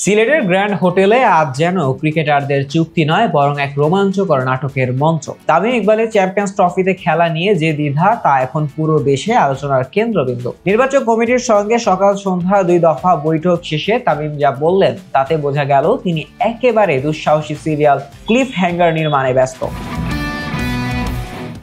সিলেটের গ্র্যান্ড হোটেলে আজ যেন ক্রিকেটারদের চুক্তি নয় বরং এক রোমাঞ্চকর নাটকের মঞ্চ। তামিম ইকবালের চ্যাম্পিয়ন্স ট্রফিতে খেলা নিয়ে যে দ্বিধা তা এখন পুরো দেশে আলোচনার কেন্দ্রবিন্দু। নির্বাচক কমিটির সঙ্গে সকাল সন্ধ্যা 2 দফা বৈঠক শেষে তামিম যা বললেন তাতে বোঝা গেল তিনি একেবারে দুঃসাহসী সিরিয়াল ক্লিফ হ্যাঙ্গার নির্মাণে ব্যস্ত।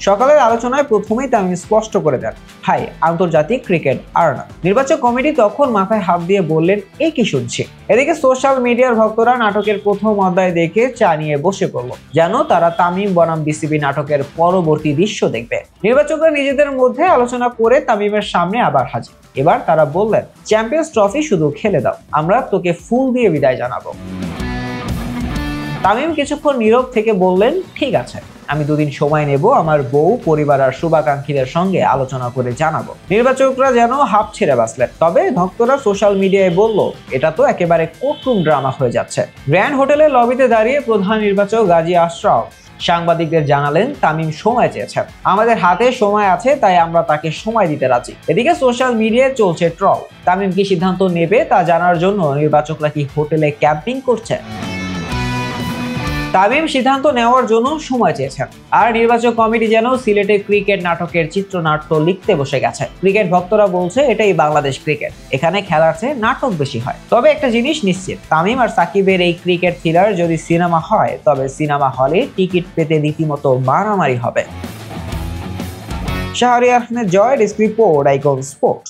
সকালের আলোচনায় প্রথমেই তামিম স্পষ্ট করে দেন, হাই আন্তর্জাতিক ক্রিকেট আর না। নির্বাচক কমিটি তখন মাথায় হাত দিয়ে বললেন, এ কি শুনছি। এদিকে সোশ্যাল মিডিয়ার ভক্তরা নাটকের প্রথম অধ্যায় দেখে চা নিয়ে বসে পড়ল, যেন তারা তামিম বনাম বিসিবি নাটকের পরবর্তী দৃশ্য দেখবে। নির্বাচকরা নিজেদের মধ্যে আলোচনা করে তামিমের সামনে আবার হাজির। এবার তারা বললেন, চ্যাম্পিয়ন্স ট্রফি শুধু খেলে দাও, আমরা তোকে ফুল দিয়ে বিদায় জানাবো। তামিম কিছুক্ষণ নীরব থেকে বললেন, ঠিক আছে, আমি 2 দিন সময় নেব, আমার বউ, পরিবার আর শুভাকাঙ্ক্ষীদের সঙ্গে আলোচনা করে জানাবো। নির্বাচকরা যেন হাঁপ ছেড়ে বাঁচলেন। তবে ভক্তরা সোশ্যাল মিডিয়ায় বলল, এটা তো একেবারে কোর্টরুম ড্রামা হয়ে যাচ্ছে। গ্র্যান্ড হোটেলের লবিতে দাঁড়িয়ে প্রধান নির্বাচক গাজী আশরাফ সাংবাদিকদের জানালেন, তামিম সময় চেয়েছেন, আমাদের হাতে সময় আছে, তাই আমরা তাকে সময় দিতে রাজি। এদিকে সোশ্যাল মিডিয়ায় চলছে ট্রল। তামিম কি সিদ্ধান্ত নেবে তা জানার জন্য নির্বাচকরা কি হোটেলে ক্যাম্পিং করছে? তামিম সিদ্ধান্ত নেওয়ার জন্য সময় চেয়েছেন, আর নির্বাচক কমিটি যেন সিলেটে ক্রিকেট নাটকের চিত্রনাট্য লিখতে বসে গেছে। ক্রিকেট ভক্তরা বলছে, এটাই বাংলাদেশ ক্রিকেট, এখানে খেলার চেয়ে নাটক বেশি হয়। তবে একটা জিনিস নিশ্চিত, তামিম আর সাকিবের এই ক্রিকেট থ্রিলার যদি সিনেমা হয়, তবে সিনেমা হলে টিকিট পেতে রীতিমতো মারামারি হবে। শাহরিয়ার আহমেদ জয়, ডেস্ক রিপোর্ট, আইকন স্পোর্টস।